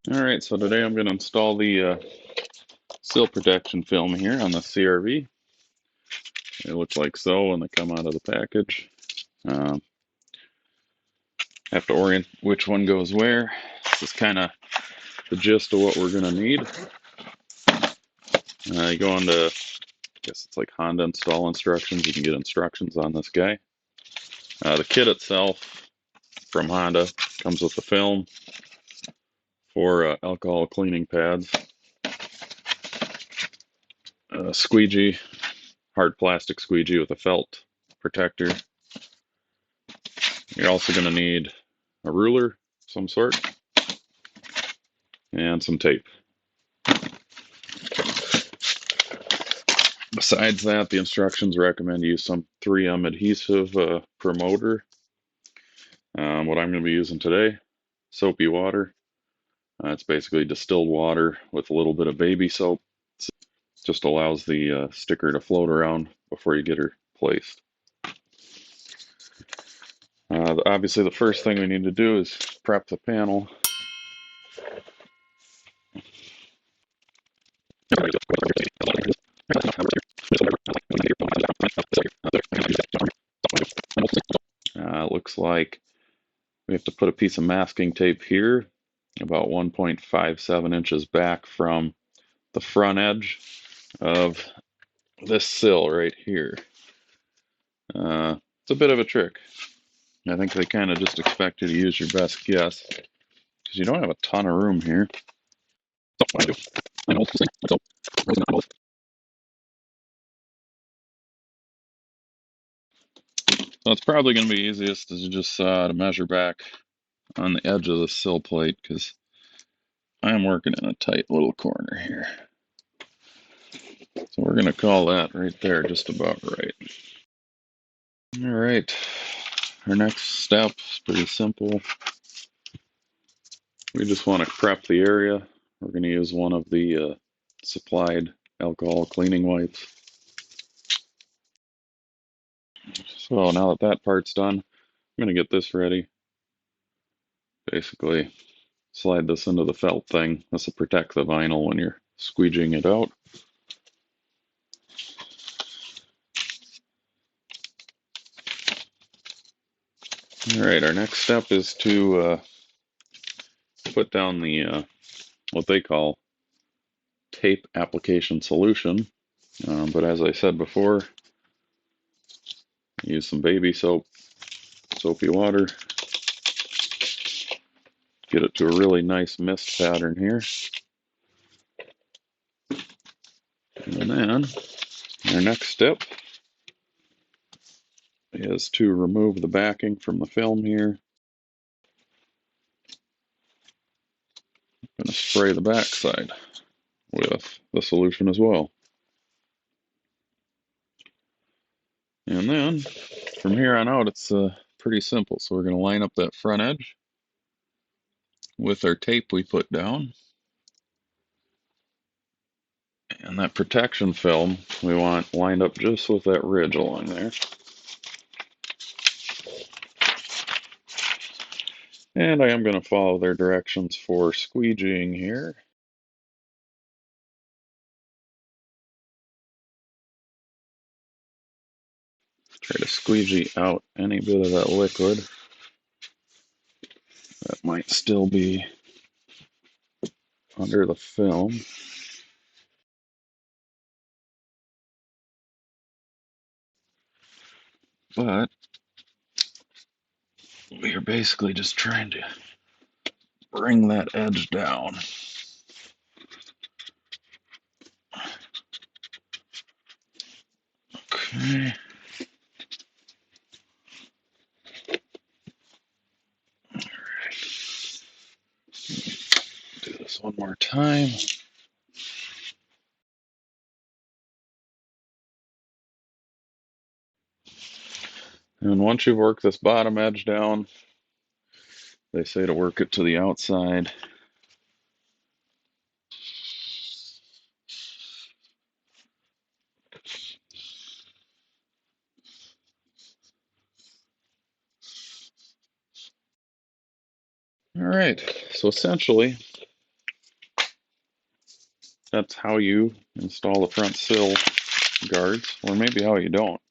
Alright, so today I'm going to install the sill protection film here on the CRV. It looks like so when they come out of the package. Um, have to orient which one goes where. This is kind of the gist of what we're going to need. You go into, I guess it's like Honda install instructions. You can get instructions on this guy. The kit itself from Honda comes with the film for alcohol cleaning pads, squeegee, hard plastic squeegee with a felt protector. You're also going to need a ruler of some sort and some tape. Besides that, the instructions recommend use some 3M adhesive promoter. What I'm going to be using today, soapy water. It's basically distilled water with a little bit of baby soap. Just allows the sticker to float around before you get her placed. Obviously, the first thing we need to do is prep the panel. Looks like we have to put a piece of masking tape here, about 1.57 inches back from the front edge of this sill right here. It's a bit of a trick. I think they kind of just expect you to use your best guess because you don't have a ton of room here. So it's probably going to be easiest is just to measure back on the edge of the sill plate because I'm working in a tight little corner here. So we're going to call that right there just about right. All right, our next step is pretty simple. We just want to prep the area. We're going to use one of the supplied alcohol cleaning wipes. So now that that part's done, I'm going to get this ready. Basically, slide this into the felt thing. This will protect the vinyl when you're squeegeeing it out. All right, our next step is to put down the what they call tape application solution. But as I said before, use some baby soap, soapy water. Get it to a really nice mist pattern here. And then our next step is to remove the backing from the film here. I'm going to spray the backside with the solution as well. And then from here on out, it's pretty simple. So we're going to line up that front edge with our tape we put down. And that protection film we want lined up just with that ridge along there. And I am going to follow their directions for squeegeeing here. Try to squeegee out any bit of that liquid that might still be under the film. But we are basically just trying to bring that edge down. Okay. All right. Do this one more time. And once you've worked this bottom edge down, they say to work it to the outside. All right, so essentially that's how you install the front sill guards, or maybe how you don't.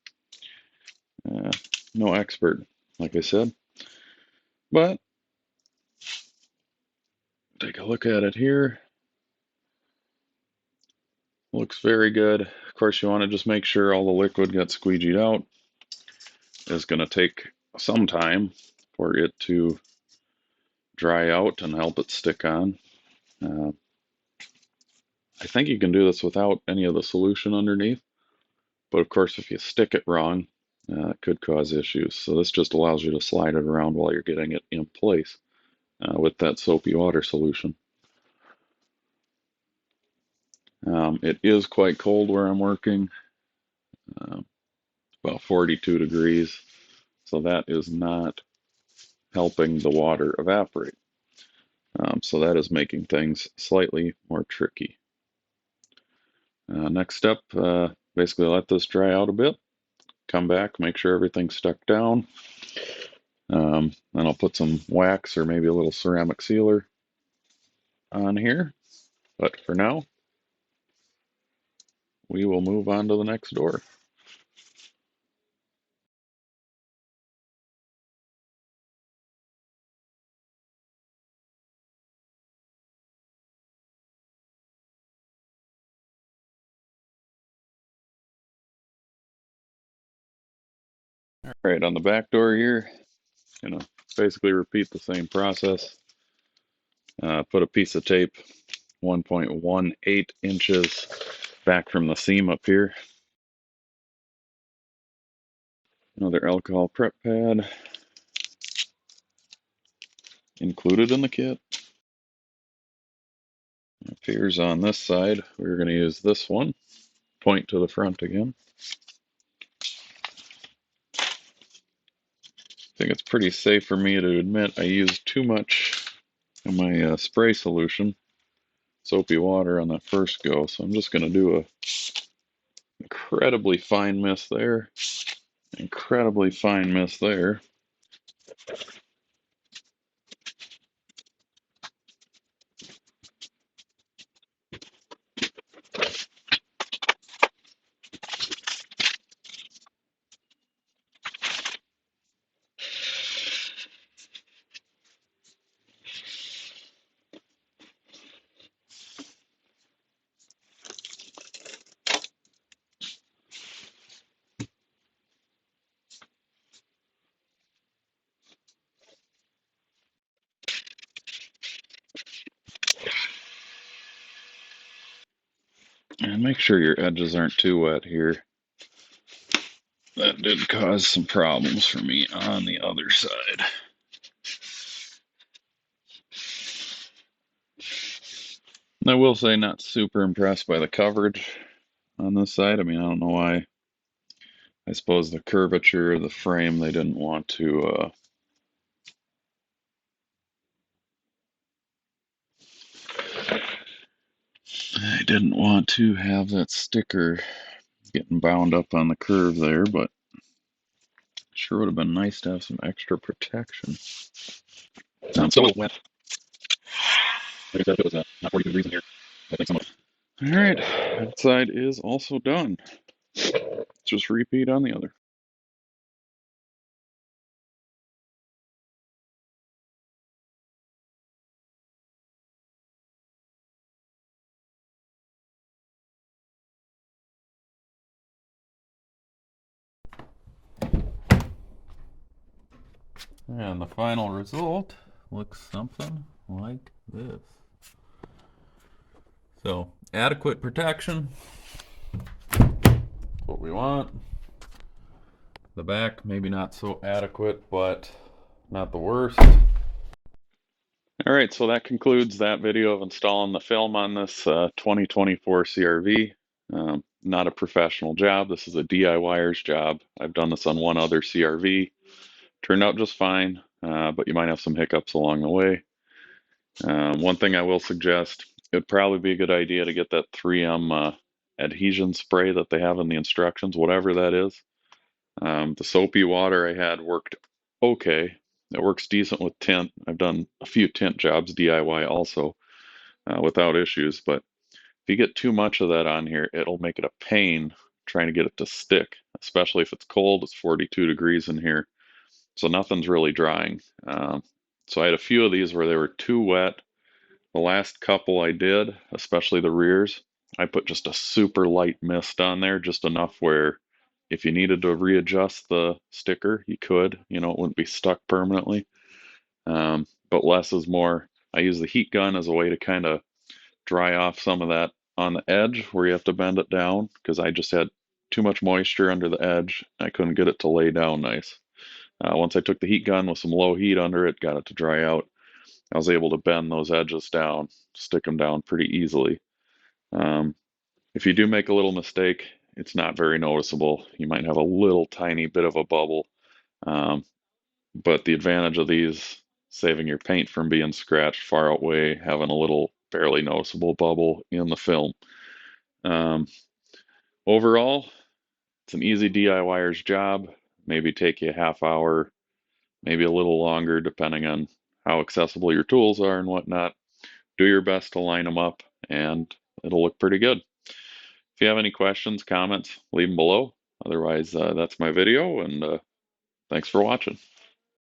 No expert, like I said. But take a look at it here. Looks very good. Of course, you want to just make sure all the liquid gets squeegeed out. It's going to take some time for it to dry out and help it stick on. Uh, I think you can do this without any of the solution underneath, but of course, if you stick it wrong, it could cause issues. So this just allows you to slide it around while you're getting it in place with that soapy water solution. It is quite cold where I'm working, about 42 degrees, so that is not helping the water evaporate. So that is making things slightly more tricky. Next step, basically let this dry out a bit, come back, make sure everything's stuck down. Then I'll put some wax or maybe a little ceramic sealer on here. But for now, we will move on to the next door. All right, on the back door here, basically repeat the same process. Put a piece of tape 1.18 inches back from the seam up here. Another alcohol prep pad included in the kit. It appears on this side, we're going to use this one. Point to the front again. I think it's pretty safe for me to admit I used too much of my spray solution, soapy water, on that first go, so I'm just going to do a incredibly fine mist there, incredibly fine mist there. And make sure your edges aren't too wet here. That did cause some problems for me on the other side. I will say, not super impressed by the coverage on this side. I mean, I don't know why. I suppose the curvature of the frame, they didn't want to have that sticker getting bound up on the curve there, but sure would have been nice to have some extra protection. Sounds so wet. Like I said, it was not 40 degrees in here. I think someone. All right, that side is also done. Just repeat on the other. And the final result looks something like this. So, adequate protection. That's what we want. The back, maybe not so adequate, but not the worst. All right, so that concludes that video of installing the film on this 2024 CRV. Not a professional job. This is a DIYer's job. I've done this on one other CRV. Turned out just fine, but you might have some hiccups along the way. One thing I will suggest, it would probably be a good idea to get that 3M adhesion spray that they have in the instructions, whatever that is. The soapy water I had worked okay. It works decent with tint. I've done a few tint jobs DIY also without issues, but If you get too much of that on here, it'll make it a pain trying to get it to stick, especially if it's cold. It's 42 degrees in here, so nothing's really drying. So I had a few of these where they were too wet. The last couple I did, especially the rears, I put just a super light mist on there, just enough where if you needed to readjust the sticker, you could. You know, it wouldn't be stuck permanently. But less is more. I use the heat gun as a way to kind of dry off some of that on the edge where you have to bend it down because I just had too much moisture under the edge. I couldn't get it to lay down nice. Once I took the heat gun with some low heat under it, got it to dry out, I was able to bend those edges down, stick them down pretty easily. Um, if you do make a little mistake, it's not very noticeable. You might have a little tiny bit of a bubble, um, but the advantage of these saving your paint from being scratched far outweigh having a little barely noticeable bubble in the film. Um, Overall, it's an easy DIYer's job. Maybe take you a half hour, maybe a little longer, depending on how accessible your tools are and whatnot. Do your best to line them up, and it'll look pretty good. If you have any questions, comments, leave them below. Otherwise, that's my video, and thanks for watching.